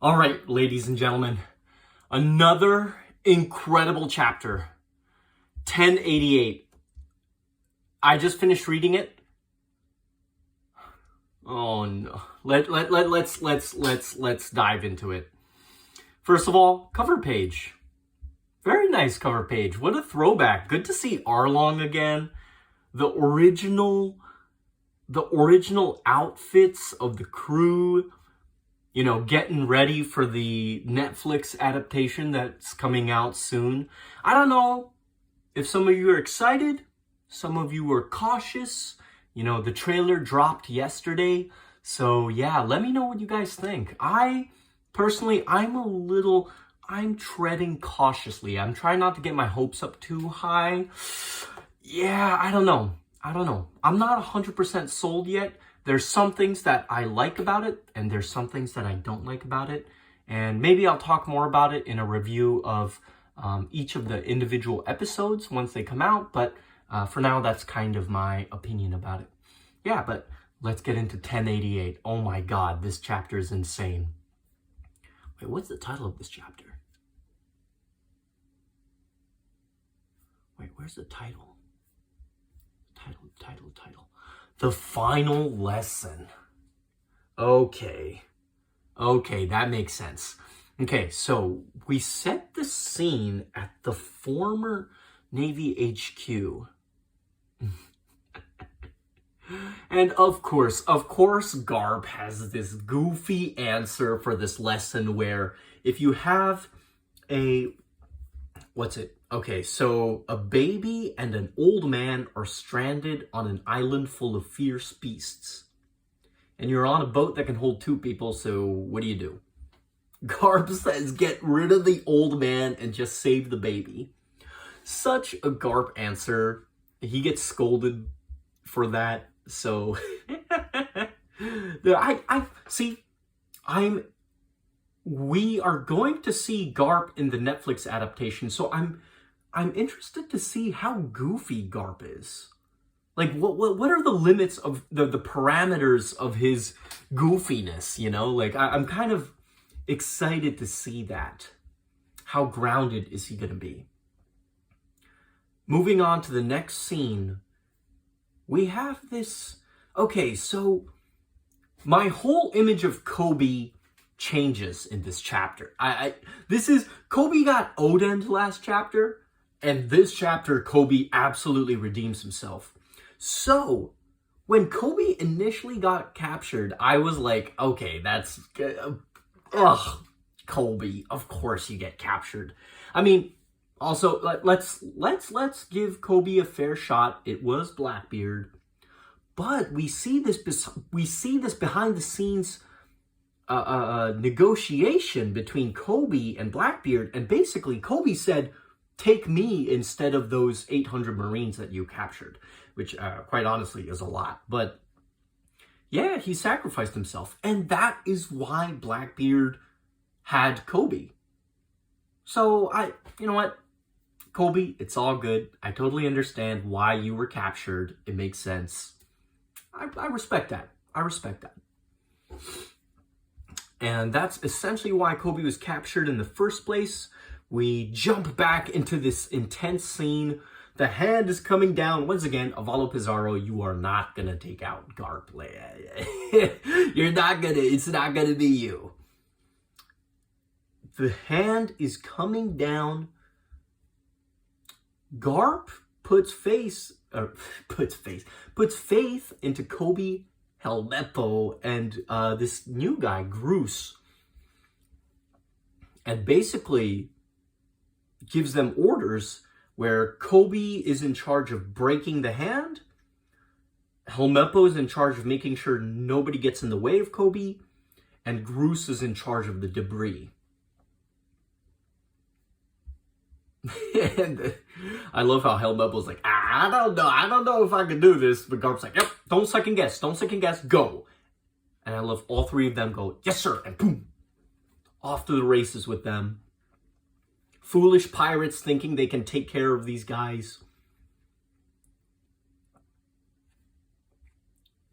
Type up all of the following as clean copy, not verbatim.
All right, ladies and gentlemen, another incredible chapter, 1088. I just finished reading it. Oh no. Let's dive into it. First of all, cover page. Very nice cover page. What a throwback. Good to see Arlong again. The original outfits of the crew, getting ready for the Netflix adaptation that's coming out soon. I don't know if some of you are excited, some of you are cautious. The trailer dropped yesterday. So yeah, let me know what you guys think. Personally, I'm treading cautiously. I'm trying not to get my hopes up too high. Yeah, I don't know. I'm not 100% sold yet. There's some things that I like about it, and there's some things that I don't like about it. And maybe I'll talk more about it in a review of each of the individual episodes once they come out. But for now, that's kind of my opinion about it. Yeah, but let's get into 1088. Oh my God, this chapter is insane. Wait, what's the title of this chapter? Wait, where's the title? Title. The final lesson. Okay, that makes sense. Okay, so we set the scene at the former Navy HQ. And of course, GARP has this goofy answer for this lesson where if you have Okay, so a baby and an old man are stranded on an island full of fierce beasts. And you're on a boat that can hold 2 people, so what do? GARP says get rid of the old man and just save the baby. Such a GARP answer. He gets scolded for that, so... We are going to see GARP in the Netflix adaptation, so I'm interested to see how goofy GARP is. Like, what are the limits of the parameters of his goofiness, Like, I'm kind of excited to see that. How grounded is he going to be? Moving on to the next scene, we have this... Okay, so my whole image of Kobe changes in this chapter. Kobe got Oden'd last chapter, and this chapter, Kobe absolutely redeems himself. So, when Kobe initially got captured, I was like, okay, that's... Kobe, of course you get captured. I mean, also, let's give Kobe a fair shot. It was Blackbeard. But we see this behind the scenes negotiation between Kobe and Blackbeard, and basically Kobe said, take me instead of those 800 Marines that you captured, which quite honestly is a lot. But yeah, he sacrificed himself, and that is why Blackbeard had Kobe. So you know what, Kobe, it's all good. I totally understand why you were captured. It makes sense. I respect that. And that's essentially why Kobe was captured in the first place. We jump back into this intense scene. The hand is coming down. Once again, Avalo Pizarro, you are not going to take out GARP. It's not going to be you. The hand is coming down. GARP puts faith into Kobe, Helmeppo, and this new guy, Groose, and basically gives them orders where Kobe is in charge of breaking the hand, Helmeppo is in charge of making sure nobody gets in the way of Kobe, and Groose is in charge of the debris. And I love how Helmeppo's like, I don't know if I can do this. But GARP's like, yep, don't second guess, go. And I love all 3 of them go, yes sir, and boom, off to the races with them. Foolish pirates thinking they can take care of these guys.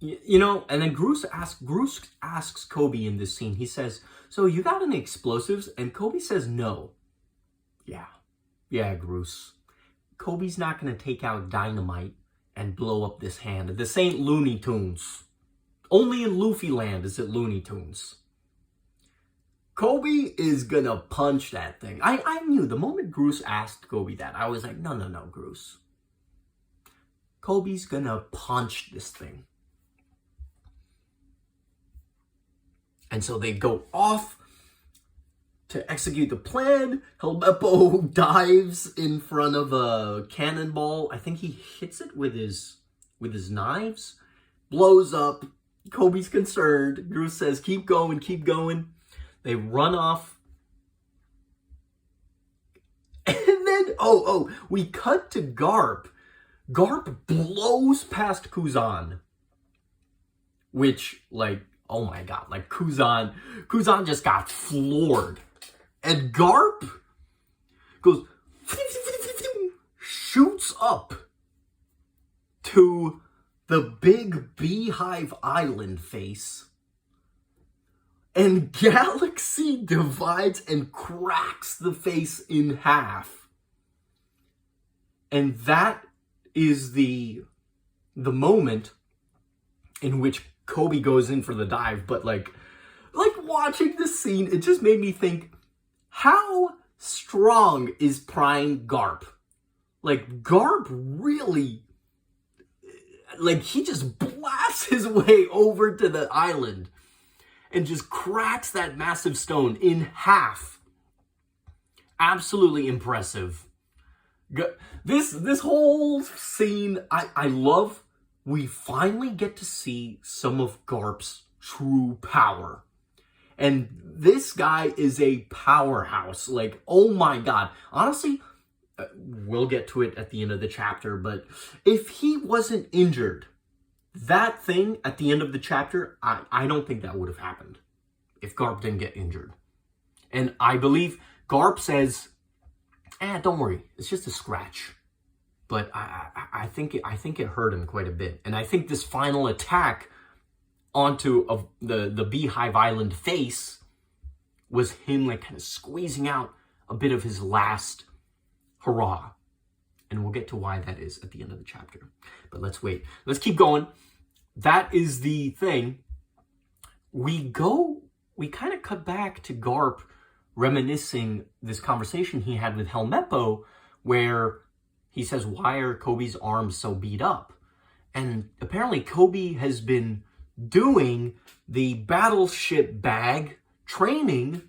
You know, and then Groose asks Kobe in this scene, he says, so you got any explosives? And Kobe says no. Yeah, Groose. Kobe's not going to take out dynamite and blow up this hand. This ain't Looney Tunes. Only in Luffy land is it Looney Tunes. Kobe is going to punch that thing. I knew the moment Groose asked Kobe that, I was like, no, Groose. Kobe's going to punch this thing. And so they go off to execute the plan. Helmeppo dives in front of a cannonball. I think he hits it with his knives. Blows up. Kobe's concerned. Groose says, keep going, keep going. They run off. And then, we cut to Garp. Garp blows past Kuzan. Which, like, oh my god, like Kuzan just got floored. And Garp goes, shoots up to the big Beehive Island face. And Galaxy divides and cracks the face in half. And that is the moment in which Kobe goes in for the dive. But like watching this scene, it just made me think, how strong is Prime Garp? Like, Garp really, like, he just blasts his way over to the island and just cracks that massive stone in half. Absolutely impressive. This whole scene, I love. We finally get to see some of Garp's true power. And this guy is a powerhouse. Like, oh my god. Honestly, we'll get to it at the end of the chapter, but if he wasn't injured, that thing at the end of the chapter, I don't think that would have happened if Garp didn't get injured. And I believe Garp says, don't worry, it's just a scratch. But I think it hurt him quite a bit. And I think this final attack onto the Beehive Island face was him like kind of squeezing out a bit of his last hurrah. And we'll get to why that is at the end of the chapter. But let's wait. Let's keep going. That is the thing. We kind of cut back to Garp reminiscing this conversation he had with Helmeppo, where he says, why are Kobe's arms so beat up? And apparently Kobe has been doing the battleship bag training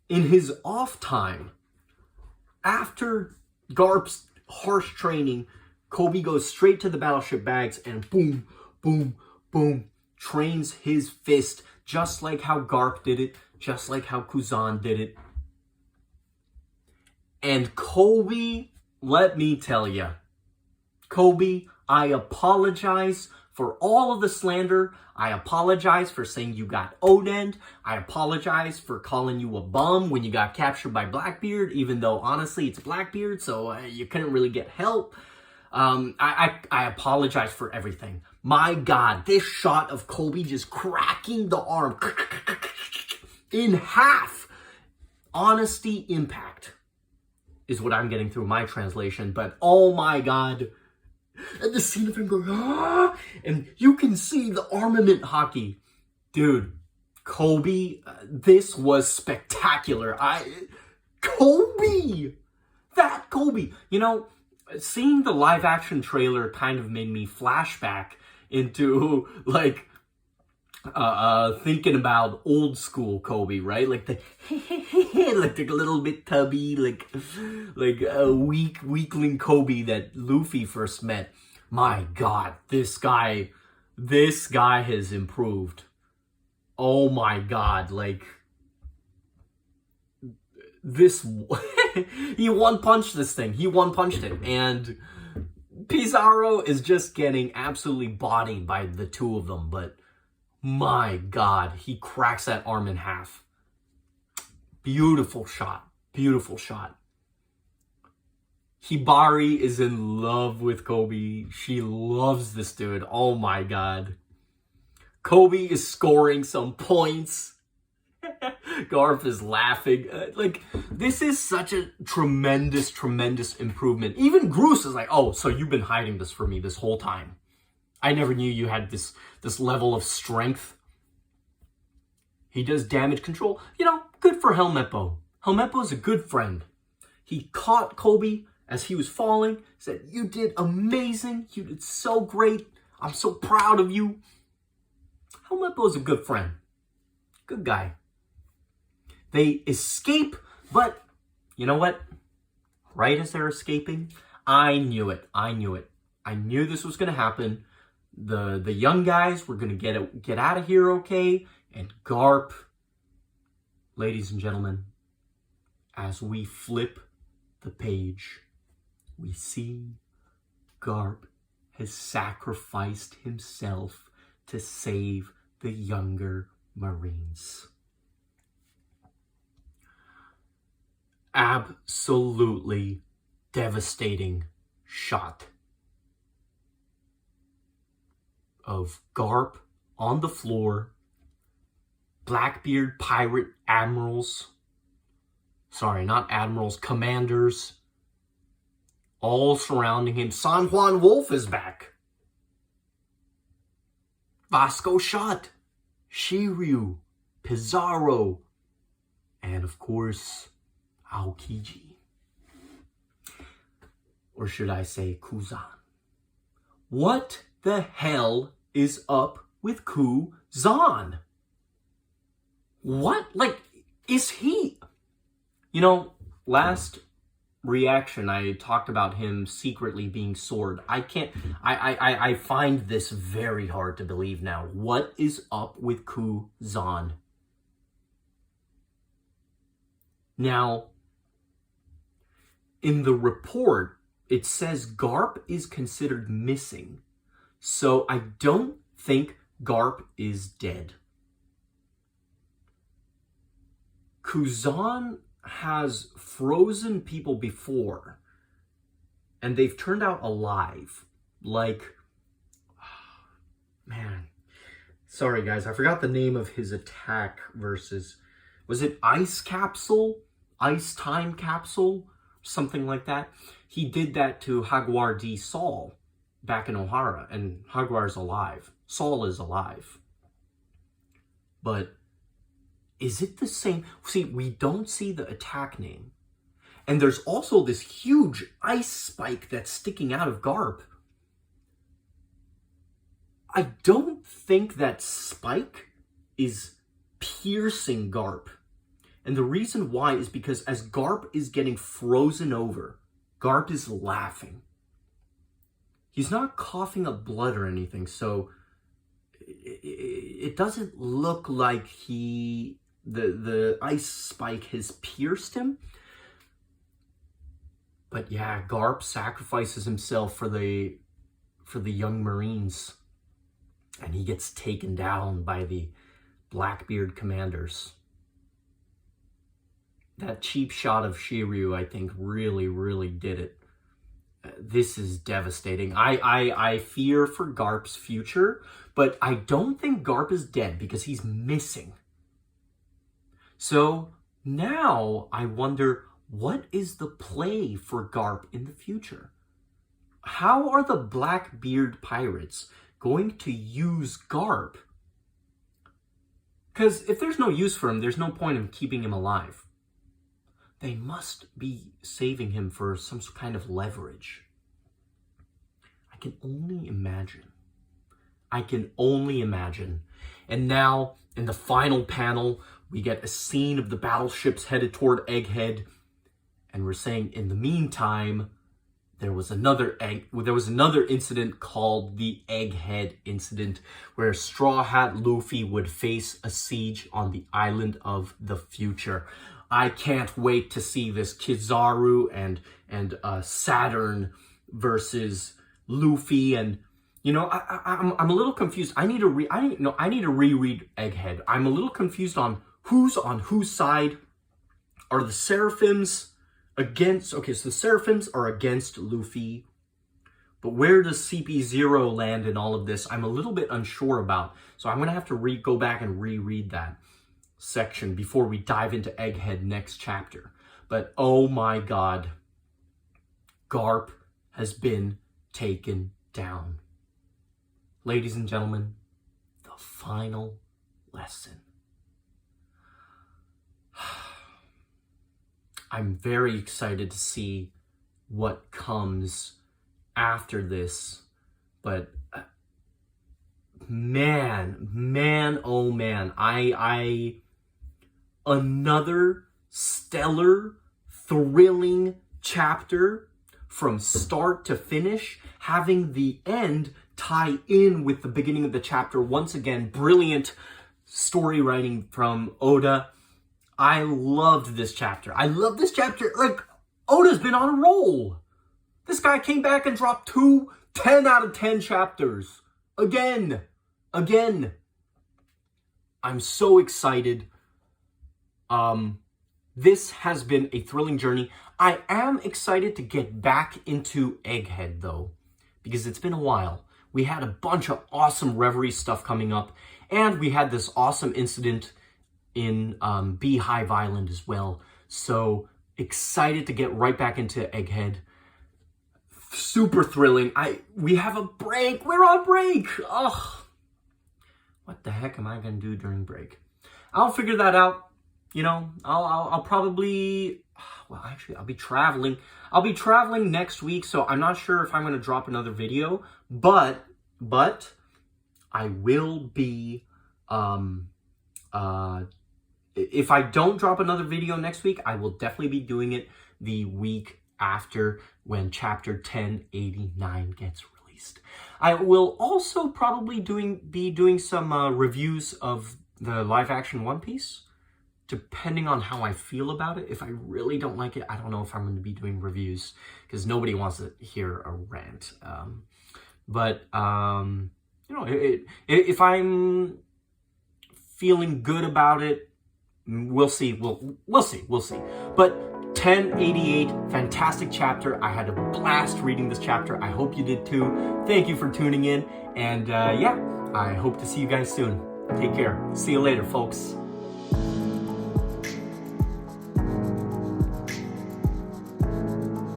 in his off time. After Garp's harsh training, Kobe goes straight to the battleship bags and boom, boom, boom, trains his fist just like how Garp did it, just like how Kuzan did it. And Kobe, let me tell you, Kobe, I apologize for all of the slander. I apologize for saying you got Odend. I apologize for calling you a bum when you got captured by Blackbeard, even though honestly it's Blackbeard, so you couldn't really get help. I apologize for everything. My God, this shot of Kobe just cracking the arm in half. Honesty, impact is what I'm getting through my translation, but oh my God. And the scene of him going, ah, and you can see the armament hockey. Dude, Kobe, this was spectacular. Kobe! That Kobe! You know, seeing the live action trailer kind of made me flashback into, like, thinking about old school Kobe, right? Like the like the little bit tubby, like a weakling Kobe that Luffy first met. My God, this guy has improved. Oh my God, like this, he one-punched this thing. He one-punched it, and Pizarro is just getting absolutely bodied by the two of them, but my God, he cracks that arm in half. Beautiful shot. Beautiful shot. Hibari is in love with Kobe. She loves this dude. Oh my God. Kobe is scoring some points. Garp is laughing. This is such a tremendous, tremendous improvement. Even Groose is like, oh, so you've been hiding this for me this whole time. I never knew you had this level of strength. He does damage control. You know, good for Helmeppo. Helmeppo is a good friend. He caught Kobe as he was falling, said, you did amazing. You did so great. I'm so proud of you. Helmeppo is a good friend. Good guy. They escape, but you know what? Right as they're escaping, I knew it. I knew this was going to happen. The young guys were going to get out of here okay. And Garp, ladies and gentlemen, as we flip the page, we see Garp has sacrificed himself to save the younger Marines. Absolutely devastating shot of Garp on the floor, Blackbeard pirate admirals, commanders, all surrounding him. San Juan Wolf is back. Vasco shot, Shiryu, Pizarro, and of course, Aokiji. Or should I say Kuzan? What the hell is up with Kuzan? What? Is he... You know, last reaction, I talked about him secretly being Sword. I find this very hard to believe now. What is up with Kuzan? Now, in the report, it says Garp is considered missing. So I don't think Garp is dead. Kuzan has frozen people before, and they've turned out alive. Man. Sorry, guys. I forgot the name of his attack versus... Was it Ice Capsule? Ice Time Capsule? Something like that. He did that to Jaguar D. Saul back in Ohara, and Jaguar's alive. Saul is alive. But is it the same? See, we don't see the attack name. And there's also this huge ice spike that's sticking out of Garp. I don't think that spike is piercing Garp. And the reason why is because as Garp is getting frozen over, Garp is laughing. He's not coughing up blood or anything, so it doesn't look like the ice spike has pierced him. But yeah, Garp sacrifices himself for the young Marines, and he gets taken down by the Blackbeard commanders. That cheap shot of Shiryu, I think, really, really did it. This is devastating. I fear for Garp's future, but I don't think Garp is dead because he's missing. So now I wonder, what is the play for Garp in the future? How are the Blackbeard pirates going to use Garp? Because if there's no use for him, there's no point in keeping him alive. They must be saving him for some kind of leverage. I can only imagine. And now, in the final panel, we get a scene of the battleships headed toward Egghead. And we're saying, in the meantime, there was another incident called the Egghead Incident, where Straw Hat Luffy would face a siege on the island of the future. I can't wait to see this Kizaru and Saturn versus Luffy, and you know, I'm a little confused. I need to reread Egghead. I'm a little confused on whose side. Are the Seraphims against? Okay, so the Seraphims are against Luffy, But where does CP0 land in all of this, I'm a little bit unsure about. So I'm going to have to go back and reread that section before we dive into Egghead next chapter. But oh my God, GARP has been taken down. Ladies and gentlemen, the final lesson. I'm very excited to see what comes after this, but man, oh man, another stellar, thrilling chapter from start to finish, having the end tie in with the beginning of the chapter. Once again, brilliant story writing from Oda. I loved this chapter. Like, Oda's been on a roll. This guy came back and dropped 10 out of 10 chapters. Again. I'm so excited. This has been a thrilling journey. I am excited to get back into Egghead, though, because it's been a while. We had a bunch of awesome Reverie stuff coming up, and we had this awesome incident in Beehive Island as well. So excited to get right back into Egghead. Super thrilling. We have a break. We're on break. Ugh. What the heck am I gonna do during break? I'll figure that out. You know, I'll probably, well, actually, I'll be traveling. I'll be traveling next week, so I'm not sure if I'm gonna drop another video, but I will be, if I don't drop another video next week, I will definitely be doing it the week after, when chapter 1089 gets released. I will also probably be doing some reviews of the live action One Piece, depending on how I feel about it. If I really don't like it, I don't know if I'm going to be doing reviews, because nobody wants to hear a rant. You know, if I'm feeling good about it, we'll see. We'll see. But 1088, fantastic chapter. I had a blast reading this chapter. I hope you did too. Thank you for tuning in. And yeah, I hope to see you guys soon. Take care. See you later, folks.